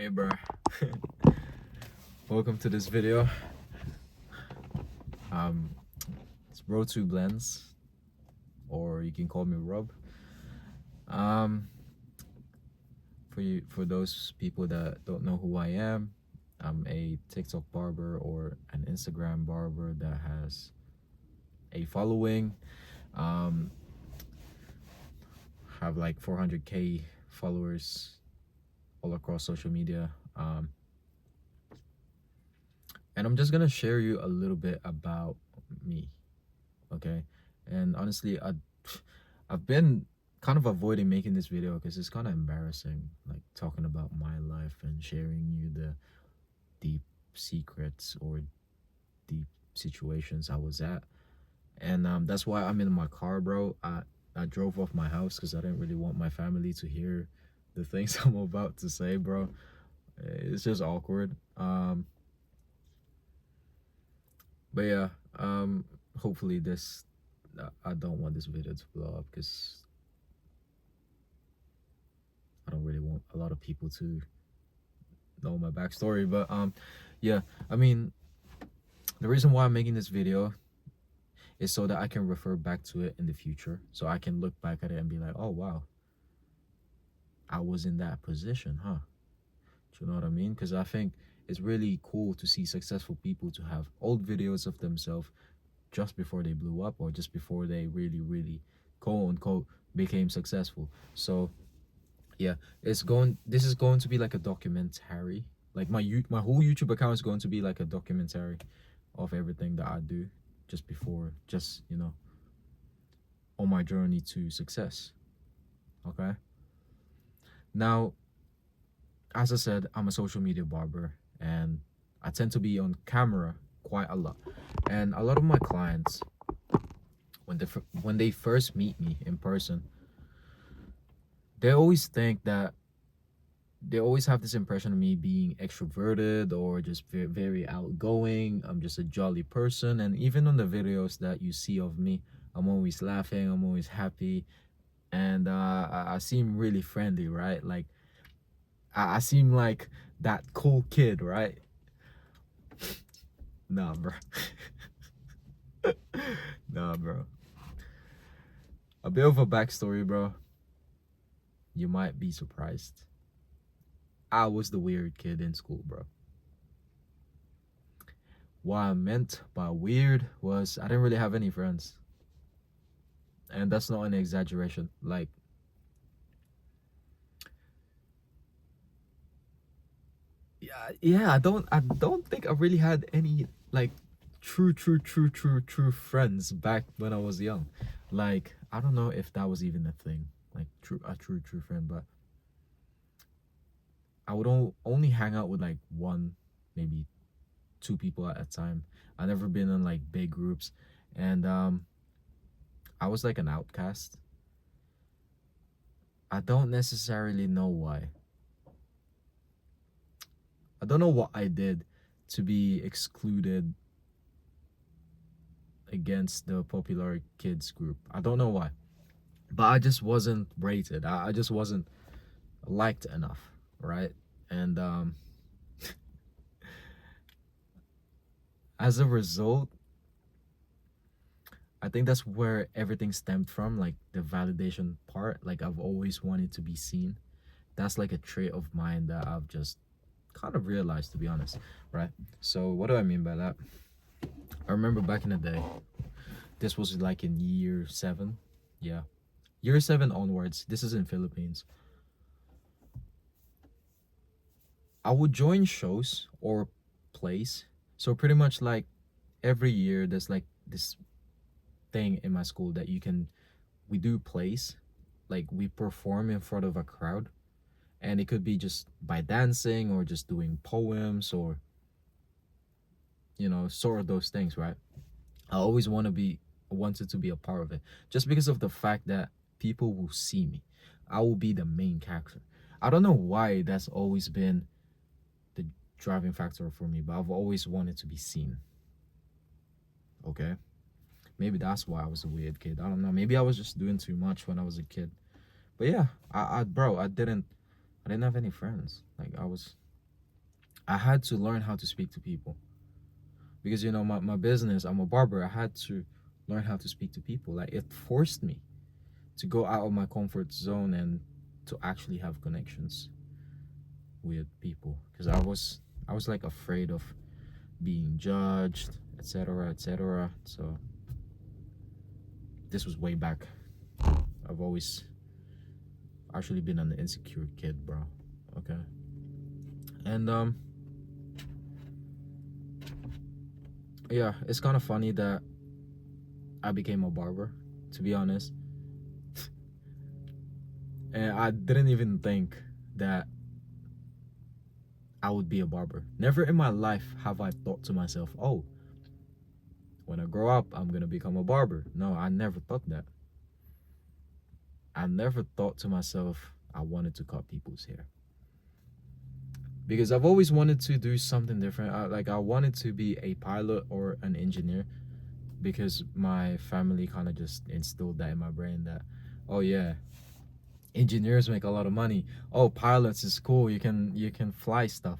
Hey bro, welcome to this video. Um, it's RO2BLENDS, or you can call me Rob. Um, for those people that don't know who I am, I'm a TikTok barber or an Instagram barber that has a following. Um, have like 400k followers all across social media. And I'm just gonna share you a little bit about me, okay? And honestly, I've been kind of avoiding making this video because it's kind of embarrassing, like talking about my life and sharing you the deep secrets or deep situations I was at. And that's why I'm in my car, bro. I drove off my house because I didn't really want my family to hear the things I'm about to say, bro. It's just awkward. But yeah, hopefully this I don't want this video to blow up because I don't really want a lot of people to know my backstory. But yeah, I mean, the reason why I'm making this video is so that I can refer back to it in the future, so I can look back at it and be like, oh wow, I was in that position, huh? Do you know what I mean? Because I think it's really cool to see successful people to have old videos of themselves just before they blew up or just before they really quote unquote became successful. So yeah, this is going to be like a documentary. Like my whole YouTube account is going to be like a documentary of everything that I do just before, just on my journey to success. Okay, now, as I said, I'm a social media barber and I tend to be on camera quite a lot. And a lot of my clients, when they first meet me in person, they always think that they always have this impression of me being extroverted or just very outgoing. I'm just a jolly person. And even on the videos that you see of me, I'm always laughing, I'm always happy, and I seem really friendly, right? Like I seem like that cool kid, right? Nah, bro. Nah, bro. A bit of a backstory, bro. You might be surprised. I was the weird kid in school, bro. What I meant by weird was I didn't really have any friends. And that's not an exaggeration. Like, yeah, I don't think I really had any like true friends back when I was young. Like, I don't know if that was even a thing, like a true friend, but I would only hang out with like one, maybe two people at a time. I never been in like big groups, and I was like an outcast. I don't necessarily know why. I don't know what I did to be excluded against the popular kids group. I don't know why, but I just wasn't rated. I just wasn't liked enough, right? And as a result, I think that's where everything stemmed from, like the validation part. Like, I've always wanted to be seen. That's like a trait of mine that I've just kind of realized, to be honest, right? So what do I mean by that? I remember back in the day, this was like in year 7. Yeah, year 7 onwards. This is in Philippines. I would join shows or plays. So pretty much like every year there's like this thing in my school that we do plays. Like, we perform in front of a crowd, and it could be just by dancing or just doing poems or sort of those things, right? I always wanted to be a part of it, just because of the fact that people will see me. I will be the main character. I don't know why that's always been the driving factor for me, but I've always wanted to be seen. Okay, maybe that's why I was a weird kid. I don't know, maybe I was just doing too much when I was a kid. But yeah, bro, I didn't have any friends. Like, I was I had to learn how to speak to people. Because, you know, my business, I'm a barber. I had to learn how to speak to people. Like, it forced me to go out of my comfort zone and to actually have connections with people. Because I was like afraid of being judged, etc., etc. So this was way back. I've always actually been an insecure kid, bro. Okay. And yeah, it's kind of funny that I became a barber, to be honest. And I didn't even think that I would be a barber. Never in my life have I thought to myself, oh, when I grow up, I'm gonna become a barber. No, I never thought that. I never thought to myself I wanted to cut people's hair. Because I've always wanted to do something different. I wanted to be a pilot or an engineer, because my family kind of just instilled that in my brain that, oh yeah, engineers make a lot of money. Oh, pilots is cool. You can fly stuff.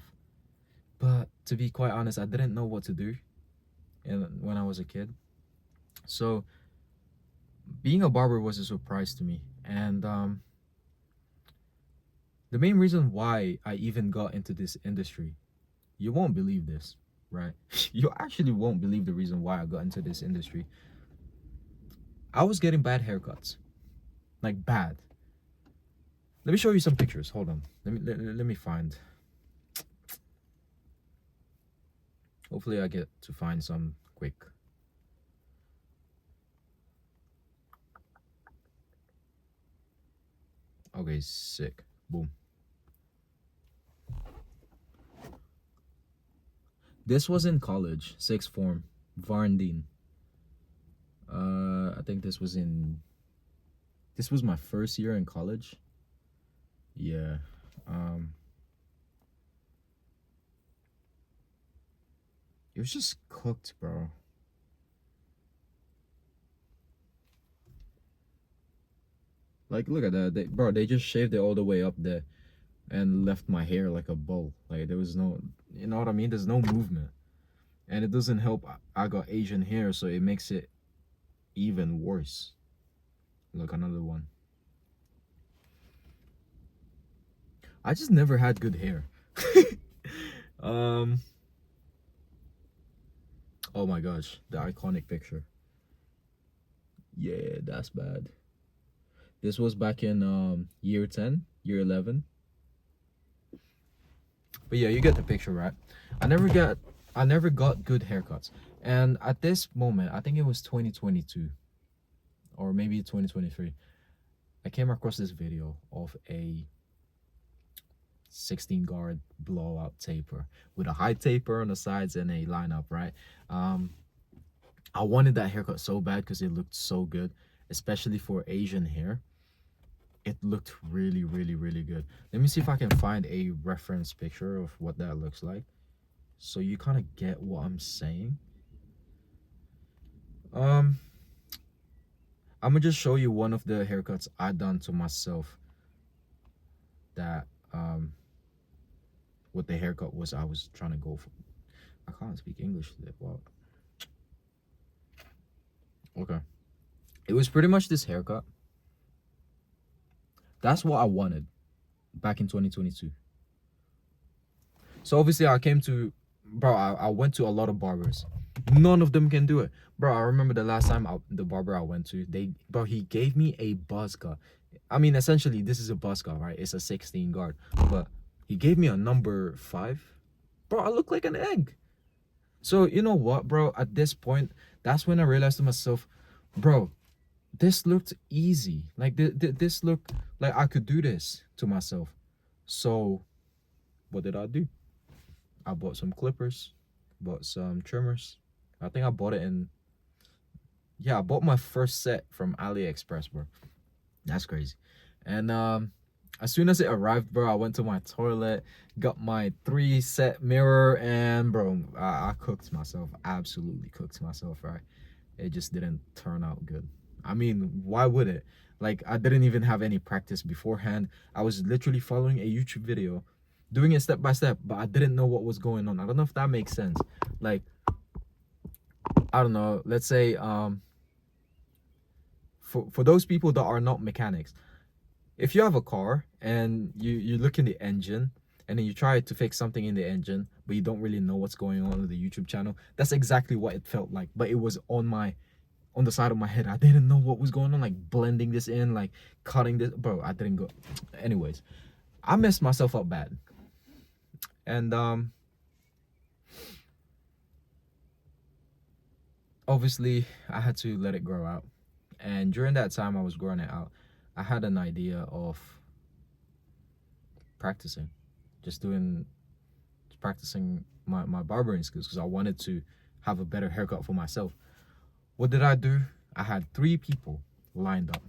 But to be quite honest, I didn't know what to do when I was a kid. So being a barber was a surprise to me. And the main reason why I even got into this industry, you won't believe this, right? You actually won't believe the reason why I got into this industry. I was getting bad haircuts, like bad. Let me show you some pictures. Hold on. Let me find. Hopefully I get to find some quick. Okay, sick. Boom. This was in college, sixth form, Varndine. I think this was my first year in college. Yeah. It was just cooked, bro. Like, look at that. They just shaved it all the way up there and left my hair like a bowl. Like, there was no, you know what I mean? There's no movement. And it doesn't help. I got Asian hair, so it makes it even worse. Look, another one. I just never had good hair. um oh my gosh, the iconic picture. Yeah, that's bad. This was back in year 10, year 11. But yeah, you get the picture, right? I never got good haircuts. And at this moment, I think it was 2022 or maybe 2023. I came across this video of a 16 guard blowout taper with a high taper on the sides and a lineup, right? I wanted that haircut so bad because it looked so good, especially for Asian hair. It looked really, really, really good. Let me see if I can find a reference picture of what that looks like, so you kind of get what I'm saying. I'm gonna just show you one of the haircuts I done to myself. That what the haircut was I was trying to go for. I can't speak English today. Wow. Okay. It was pretty much this haircut. That's what I wanted back in 2022. So obviously I came to, bro, I went to a lot of barbers. None of them can do it. Bro, I remember the last time the barber I went to, bro, he gave me a buzz cut. I mean, essentially, this is a buzz cut, right? It's a 16 guard. But he gave me a number 5. Bro, I look like an egg. So, you know what, bro? At this point, that's when I realized to myself, bro, this looked easy. Like, this looked like I could do this to myself. So, what did I do? I bought some clippers, bought some trimmers. I think I bought it in, yeah, I bought my first set from AliExpress, bro. That's crazy. And as soon as it arrived, bro, I went to my toilet, got my 3-set mirror, and bro, I cooked myself. Absolutely cooked myself, right? It just didn't turn out good. I mean, why would it? Like, I didn't even have any practice beforehand. I was literally following a YouTube video doing it step by step, but I didn't know what was going on. I don't know if that makes sense. Like, I don't know, let's say for those people that are not mechanics, if you have a car and you look in the engine and then you try to fix something in the engine, but you don't really know what's going on with the YouTube channel, that's exactly what it felt like. But it was on the side of my head. I didn't know what was going on, like blending this in, like cutting this, bro. I didn't go. Anyways, I messed myself up bad. And obviously I had to let it grow out. And during that time I was growing it out, I had an idea of practicing, just practicing my barbering skills, because I wanted to have a better haircut for myself. What did I do? I had 3 people lined up.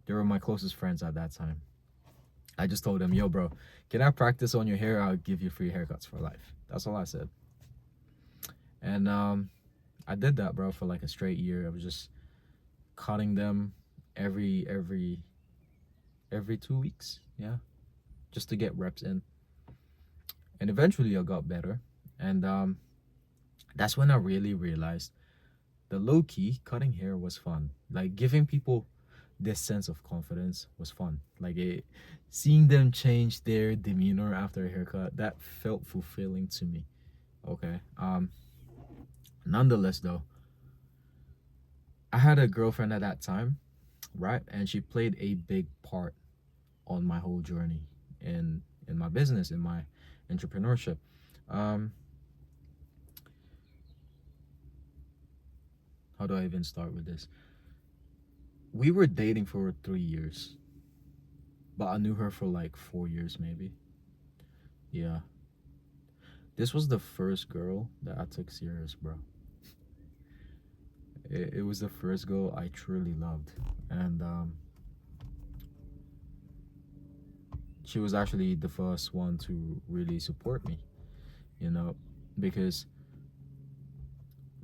They were my closest friends at that time. I just told them, yo bro, can I practice on your hair? I'll give you free haircuts for life. That's all I said. And I did that, bro, for like a straight year. I was just cutting them every 2 weeks, yeah, just to get reps in. And eventually I got better. And that's when I really realized the low-key cutting hair was fun. Like, giving people this sense of confidence was fun. Like, seeing them change their demeanor after a haircut, that felt fulfilling to me. Okay. Nonetheless though, I had a girlfriend at that time, right? And she played a big part on my whole journey in my business, in my entrepreneurship. How do I even start with this? We were dating for 3 years, but I knew her for like 4 years maybe. Yeah. This was the first girl that I took serious, bro. It was the first girl I truly loved. And she was actually the first one to really support me, you know, because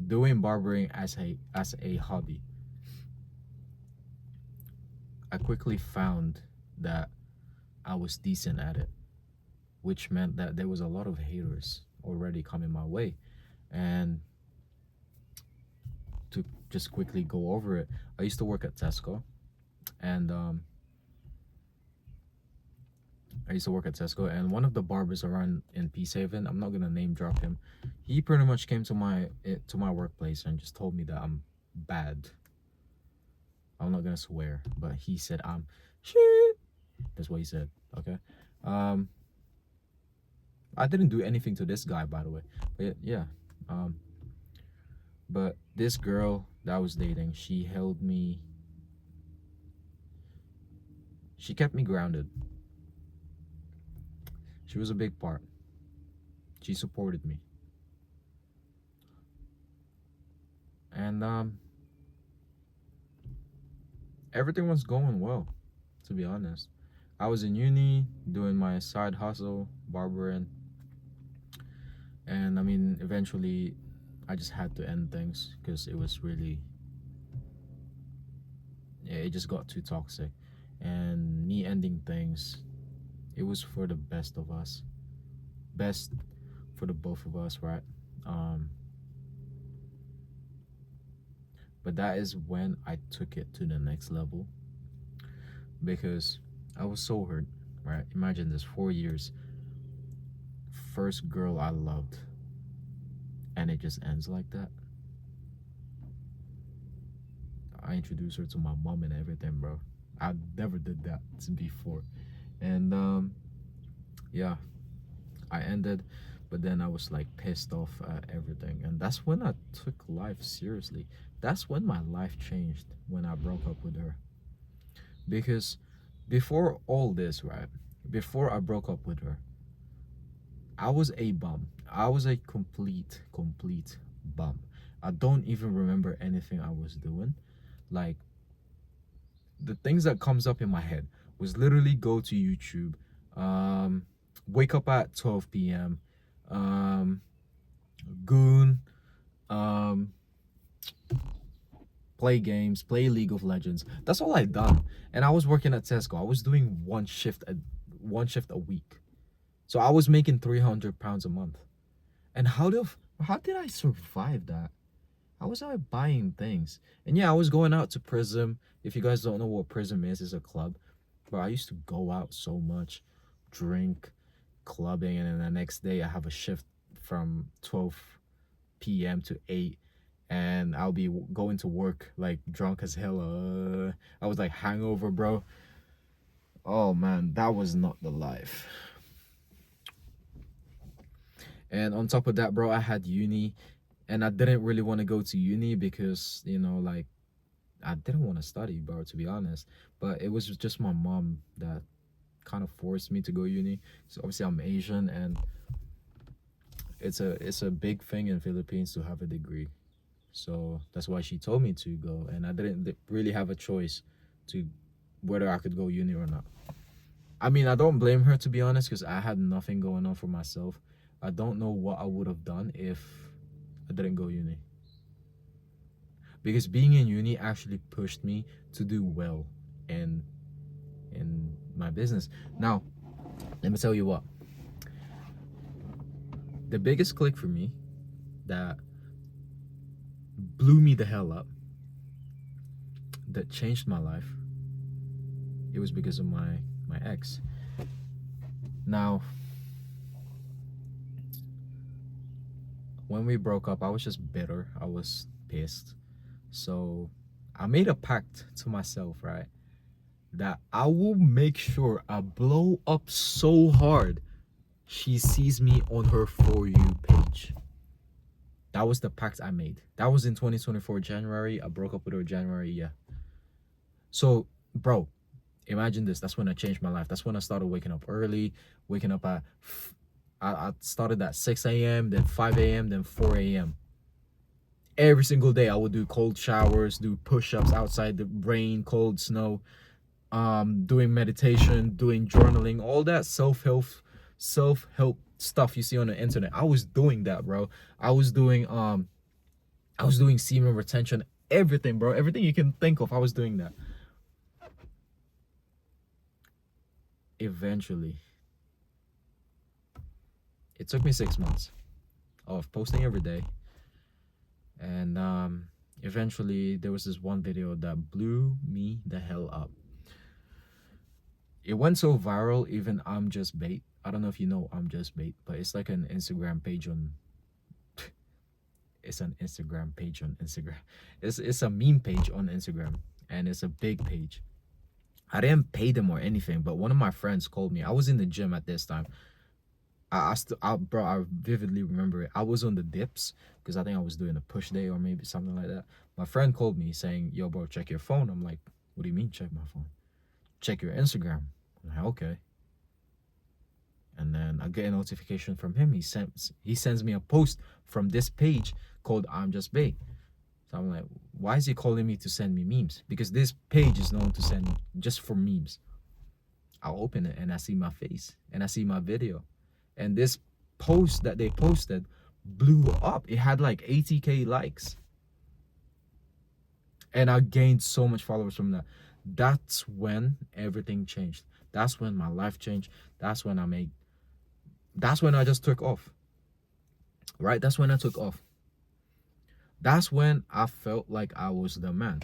doing barbering as a hobby, I quickly found that I was decent at it, which meant that there was a lot of haters already coming my way. And to just quickly go over it, I used to work at Tesco, and one of the barbers around in Peace Haven, I'm not gonna name drop him, he pretty much came to my workplace and just told me that I'm bad. I'm not gonna swear, but he said I'm shit. That's what he said. Okay. I didn't do anything to this guy, by the way, but yeah. But this girl that I was dating, she kept me grounded. She was a big part. She supported me. And everything was going well, to be honest. I was in uni doing my side hustle, barbering. And I mean, eventually I just had to end things because it was really, yeah, it just got too toxic. And me ending things, it was for the best of us, best for the both of us, right? But that is when I took it to the next level, because I was so hurt, right? Imagine this, 4 years, first girl I loved, and it just ends like that. I introduced her to my mom and everything, bro. I never did that before. And yeah, I ended, but then I was like pissed off at everything. And that's when I took life seriously. That's when my life changed, when I broke up with her. Because before all this, right, before I broke up with her, I was a bum. I was a complete bum. I don't even remember anything I was doing. Like, the things that comes up in my head was literally go to YouTube, wake up at 12 p.m, goon, play games, play League of Legends. That's all I done. And I was working at Tesco. I was doing one shift a week. So I was making 300 pounds a month. And how did I survive that? How was I buying things? And yeah, I was going out to Prism. If you guys don't know what Prism is, it's a club. But I used to go out so much, drink, clubbing, and then the next day I have a shift from 12 p.m. to 8, and I'll be going to work like drunk as hell. I was like hangover, bro. Oh man, that was not the life. And on top of that, bro, I had uni, and I didn't really want to go to uni because, you know, like, I didn't want to study, bro, to be honest. But it was just my mom that kind of forced me to go uni. So obviously I'm Asian, and it's a big thing in Philippines to have a degree. So that's why she told me to go, and I didn't really have a choice to whether I could go uni or not. I mean, I don't blame her, to be honest, because I had nothing going on for myself. I don't know what I would have done if I didn't go uni. Because being in uni actually pushed me to do well in my business. Now, let me tell you what. The biggest click for me that blew me the hell up, that changed my life, it was because of my ex. Now, when we broke up, I was just bitter. I was pissed. So I made a pact to myself, right, that I will make sure I blow up so hard she sees me on her For You page. That was the pact I made. That was in 2024 January. I broke up with her January, yeah. So, bro, imagine this. That's when I changed my life. That's when I started waking up early, waking up at, I started at 6 a.m., then 5 a.m., then 4 a.m. Every single day I would do cold showers, do push-ups outside the rain, cold, snow, doing meditation, doing journaling, all that self-help stuff you see on the internet. I was doing that, bro. I was doing semen retention, everything, bro. Everything you can think of, I was doing that. Eventually, it took me 6 months of posting every day, and eventually there was this one video that blew me the hell up. It went so viral, even I'm Just Bait. I don't know if you know I'm Just Bait, but it's like an Instagram page on it's an Instagram page on Instagram. It's a meme page on Instagram, and it's a big page. I didn't pay them or anything, but one of my friends called me. I was in the gym at this time. Bro, I vividly remember it. I was on the dips because I think I was doing a push day or maybe something like that. My friend called me saying, "Yo, bro, check your phone." I'm like, "What do you mean, check my phone?" "Check your Instagram." I'm like, "Okay." And then I get a notification from him. He sends me a post from this page called I'm Just Bait. So I'm like, why is he calling me to send me memes? Because this page is known to send just for memes. I'll open it and I see my face and I see my video. And this post that they posted blew up. It had like 80K likes. And I gained so much followers from that. That's when everything changed. That's when my life changed. That's when I just took off. Right? That's when I took off. That's when I felt like I was the man.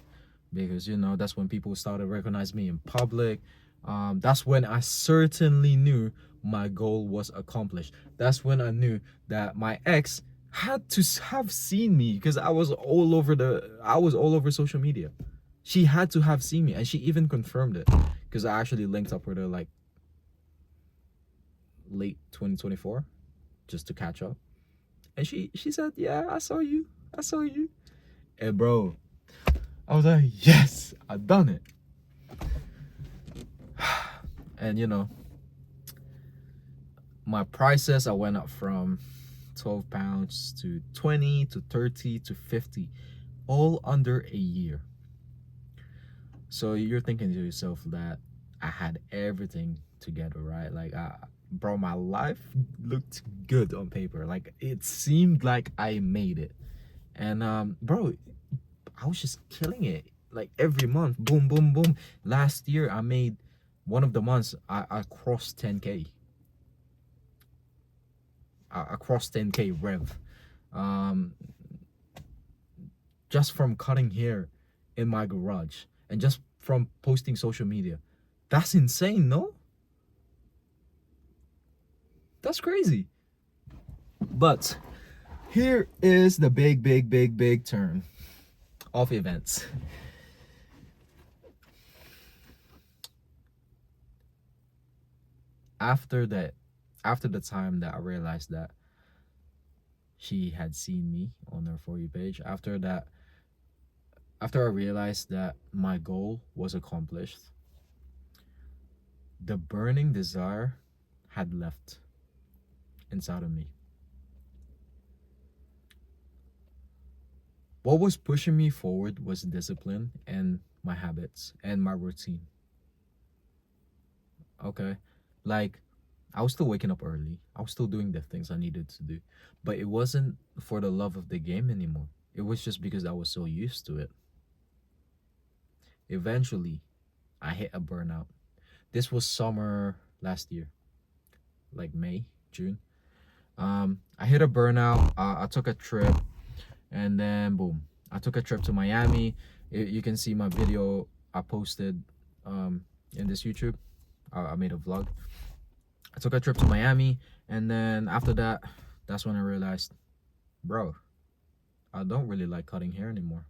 Because, you know, that's when people started recognizing me in public. That's when I certainly knew my goal was accomplished. That's when I knew that my ex had to have seen me, because I was all over social media. She had to have seen me, and she even confirmed it, because I actually linked up with her like late 2024 just to catch up, and she said, "Yeah, I saw you. And bro, I was like, yes, I done it. And you know, my prices, I went up from 12 pounds to 20 to 30 to 50, all under a year. So you're thinking to yourself that I had everything together, right? Like, bro, my life looked good on paper. Like, it seemed like I made it. And bro, I was just killing it. Like, every month, boom, boom, boom. Last year, I made one of the months I crossed 10K. across 10K rev, um, just from cutting hair in my garage and just from posting social media. That's insane, no? That's crazy. But here is the big turn of events. After the time that I realized that she had seen me on her For You page, after I realized that my goal was accomplished, the burning desire had left inside of me. What was pushing me forward was discipline and my habits and my routine. Okay? Like, I was still waking up early. I was still doing the things I needed to do. But it wasn't for the love of the game anymore. It was just because I was so used to it. Eventually, I hit a burnout. This was summer last year, like May, June. I hit a burnout. I took a trip, and then boom, I took a trip to Miami. You can see my video I posted in this YouTube. I made a vlog. I took a trip to Miami, and then after that, that's when I realized, bro, I don't really like cutting hair anymore.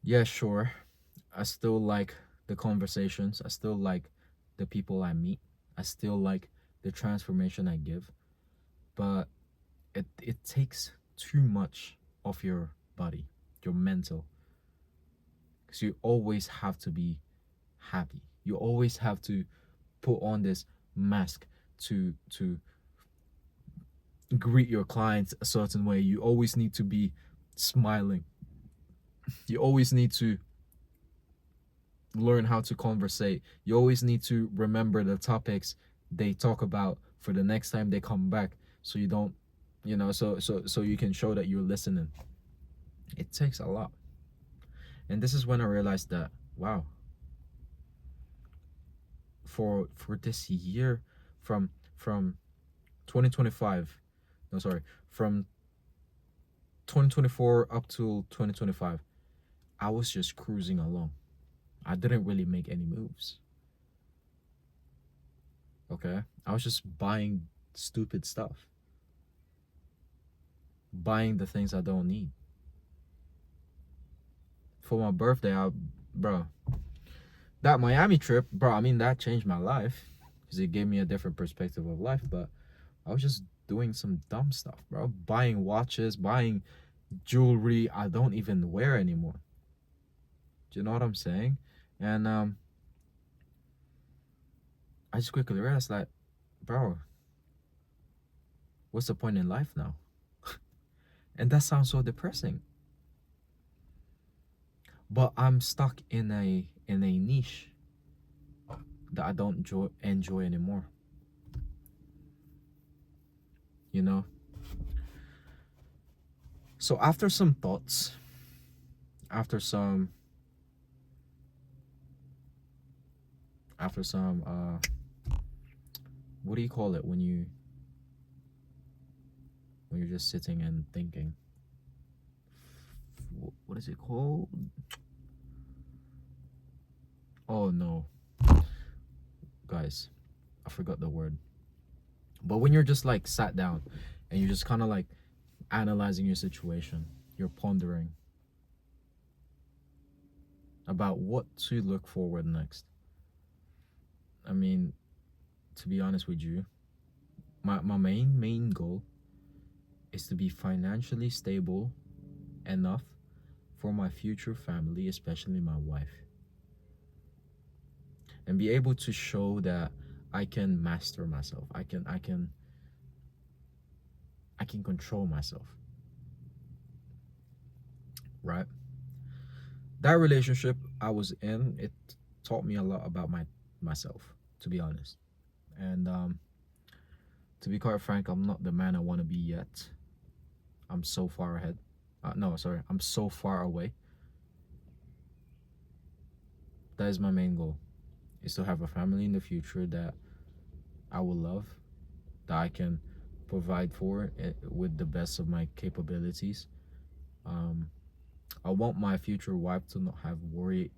Yeah, sure. I still like the conversations. I still like the people I meet. I still like the transformation I give. But it takes too much of your body, your mental. Because you always have to be happy. You always have to put on this mask to greet your clients a certain way. You always need to be smiling. You always need to learn how to conversate. You always need to remember the topics they talk about for the next time they come back, so you don't, so you can show that you're listening. It takes a lot. And this is when I realized that, wow, for this year, from 2025, no, sorry, from 2024 up to 2025, I was just cruising along. I didn't really make any moves. Okay? I was just buying stupid stuff. Buying the things I don't need. For my birthday, bro, that Miami trip, bro, I mean, that changed my life because it gave me a different perspective of life. But I was just doing some dumb stuff, bro. Buying watches, buying jewelry I don't even wear anymore. Do you know what I'm saying? And I just quickly realized, like, bro, what's the point in life now? And that sounds so depressing. But I'm stuck in a niche that I don't enjoy anymore. You know? So after some thoughts, after some what do you call it when you're just sitting and thinking? What is it called? Oh no. Guys, I forgot the word. But when you're just like sat down and you're just kind of like analyzing your situation, you're pondering about what to look forward next. I mean, to be honest with you, my main goal is to be financially stable enough for my future family, especially my wife, and be able to show that I can master myself. I can control myself. Right? That relationship I was in, it taught me a lot about myself, to be honest. And to be quite frank, I'm not the man I want to be yet. I'm so far ahead. No, sorry, I'm so far away. That is my main goal, is to have a family in the future that I will love, that I can provide for with the best of my capabilities. um I want my future wife to not have worry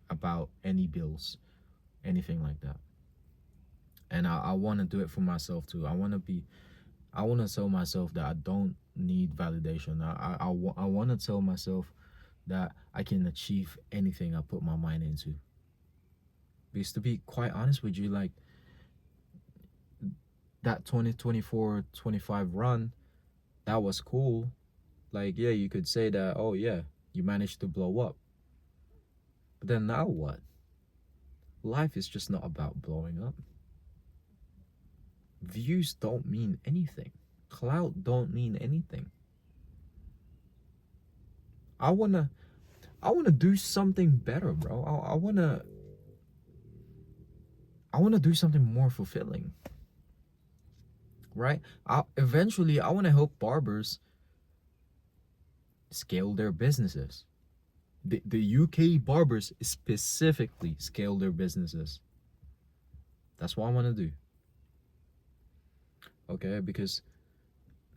about any bills, anything like that. And I want to do it for myself too. I want to tell myself that I don't need validation. I want to tell myself that I can achieve anything I put my mind into. Because to be quite honest with you, like that 2024-25 run, that was cool. Like, yeah, you could say that, oh yeah, you managed to blow up. But then now what? Life is just not about blowing up. Views don't mean anything. Clout don't mean anything. I wanna do something better, bro. I wanna do something more fulfilling. Right? Eventually I wanna help barbers scale their businesses. The UK barbers specifically scale their businesses. That's what I wanna do. Okay, because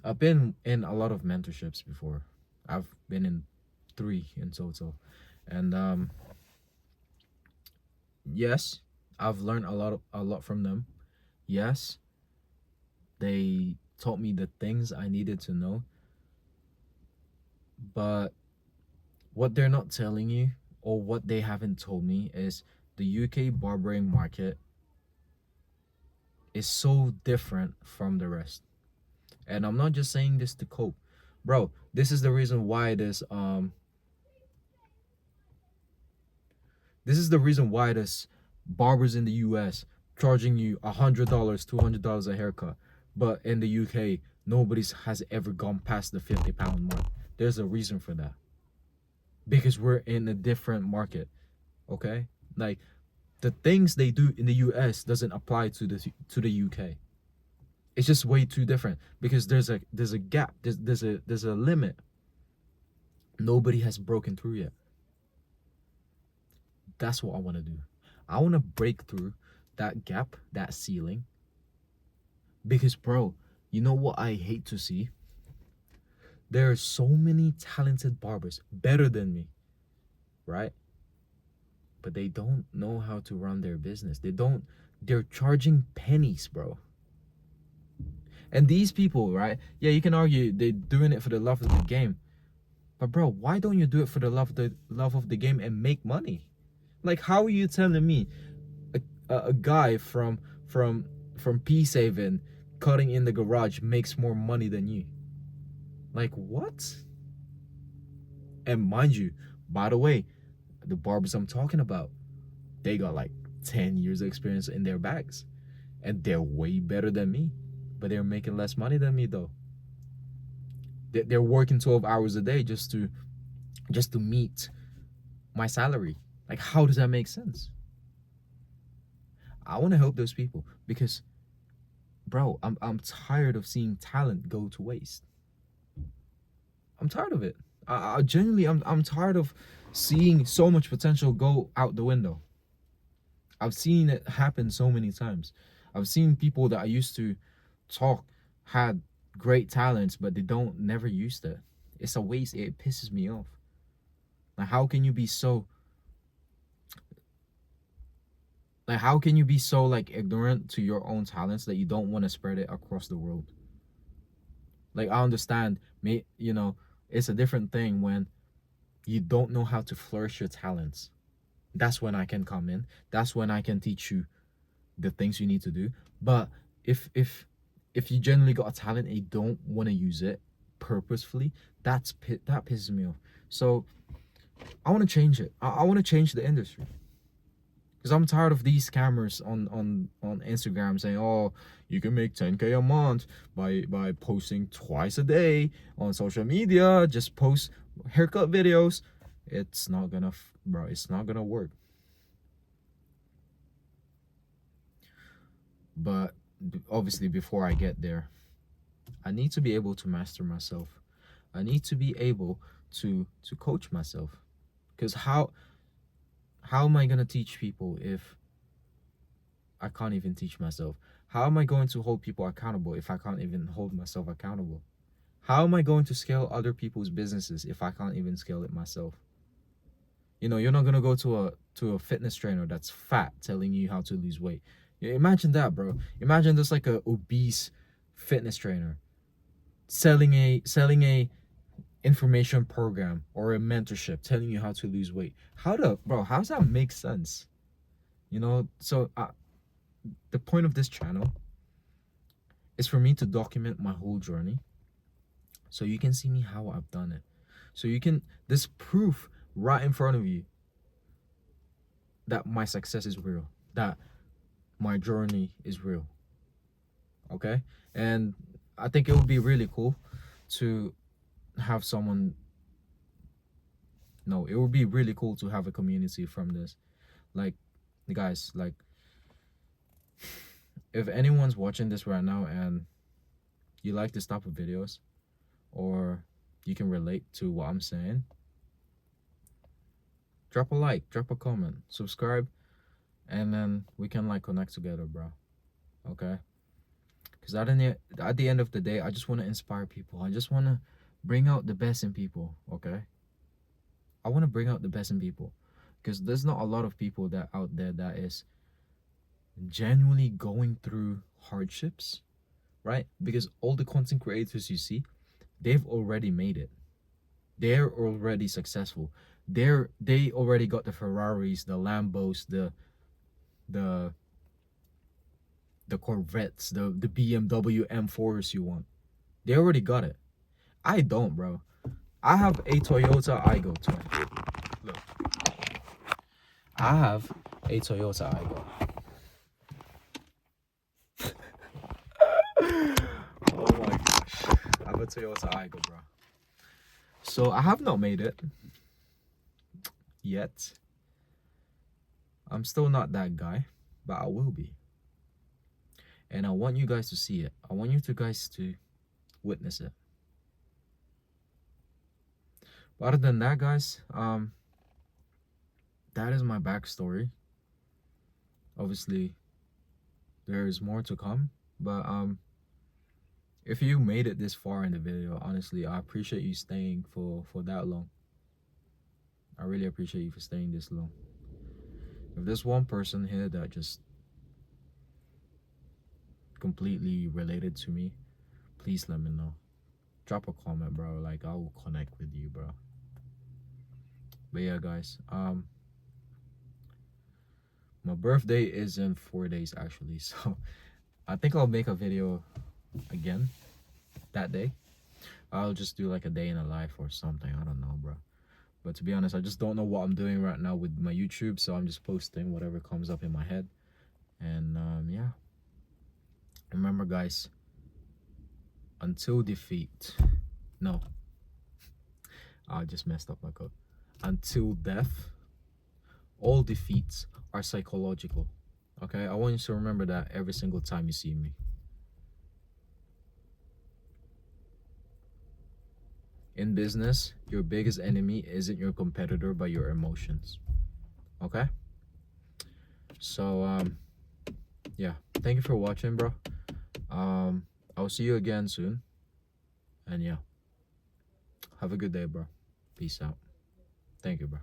I've been in a lot of mentorships before. I've been in 3 in total. And yes, I've learned a lot from them. Yes, they taught me the things I needed to know. But what they're not telling you, or what they haven't told me, is the UK barbering market is so different from the rest. And I'm not just saying this to cope. Bro, this is the reason why this barbers in the US charging you $100, $200 a haircut, but in the UK nobody's has ever gone past the £50 mark. There's a reason for that, because we're in a different market. Okay, like the things they do in the US doesn't apply to the UK. It's just way too different, because there's a gap, there's a limit nobody has broken through yet. That's what I want to do. I want to break through that gap, that ceiling. Because, bro, you know what I hate to see? There are so many talented barbers, better than me, right? But they don't know how to run their business. They're charging pennies, bro. And these people, right? Yeah, you can argue they're doing it for the love of the game. But, bro, why don't you do it for the love of the game and make money? Like, how are you telling me a guy from Peace Haven cutting in the garage makes more money than you? Like, what? And mind you, by the way, the barbers I'm talking about, they got like 10 years of experience in their bags, and they're way better than me, but they're making less money than me though. They're working 12 hours a day just to meet my salary. Like, how does that make sense? I want to help those people, because, bro, I'm tired of seeing talent go to waste. I'm tired of it. I genuinely, I'm tired of seeing so much potential go out the window. I've seen it happen so many times. I've seen people that I used to talk had great talents, but they don't never used it. It's a waste. It pisses me off. Like, how can you be so like ignorant to your own talents that you don't want to spread it across the world? Like, I understand, it's a different thing when you don't know how to flourish your talents. That's when I can come in. That's when I can teach you the things you need to do. But if you generally got a talent and you don't want to use it purposefully, that pisses me off. So I want to change it. I want to change the industry, because I'm tired of these scammers on Instagram saying, oh, you can make 10K a month by posting twice a day on social media. Just post haircut videos. It's not gonna, bro, it's not gonna work. But obviously, before I get there, I need to be able to master myself. I need to be able to coach myself. Because how am I gonna teach people if I can't even teach myself? How am I going to hold people accountable if I can't even hold myself accountable? How am I going to scale other people's businesses if I can't even scale it myself? You know, you're not gonna go to a fitness trainer that's fat telling you how to lose weight. Yeah, imagine that, bro. Imagine just like a obese fitness trainer selling a information program or a mentorship telling you how to lose weight. How does that make sense? You know, so the point of this channel is for me to document my whole journey so you can see me how I've done it. So you can, this proof right in front of you that my success is real, that my journey is real. Okay? And I think it would be really cool to have someone, no, it would be really cool to have a community from this. Like, guys, like, if anyone's watching this right now and you like this type of videos, or you can relate to what I'm saying, drop a like, drop a comment, subscribe, and then we can like connect together, bro. Okay? Because at the end of the day, I just want to inspire people. I just want to bring out the best in people. Okay? I want to bring out the best in people, because there's not a lot of people that out there that is genuinely going through hardships, right? Because all the content creators you see, they've already made it. They're already successful. They already got the Ferraris, the Lambos, the Corvettes, the BMW M4s you want. They already got it. I don't, bro. I have a Toyota Aygo. Look, I have a Toyota Aygo. Oh my gosh, I have a Toyota Aygo, bro. So I have not made it yet. I'm still not that guy, but I will be. And I want you guys to see it. I want you guys to witness it. But other than that, guys, that is my backstory. Obviously, there is more to come, but if you made it this far in the video, honestly, I appreciate you staying for that long. I really appreciate you for staying this long. If there's one person here that just completely related to me, please let me know. Drop a comment, bro. Like, I will connect with you, bro. But yeah, guys, my birthday is in 4 days actually, so I think I'll make a video again that day. I'll just do like a day in a life or something. I don't know, bro. But to be honest, I just don't know what I'm doing right now with my YouTube, so I'm just posting whatever comes up in my head. And yeah, remember, guys, until defeat, no, I just messed up my code. Until death, all defeats are psychological. Okay, I want you to remember that every single time you see me. In business, your biggest enemy isn't your competitor, but your emotions. Okay? So, yeah. Thank you for watching, bro. I'll see you again soon. And yeah. Have a good day, bro. Peace out. Thank you, bro.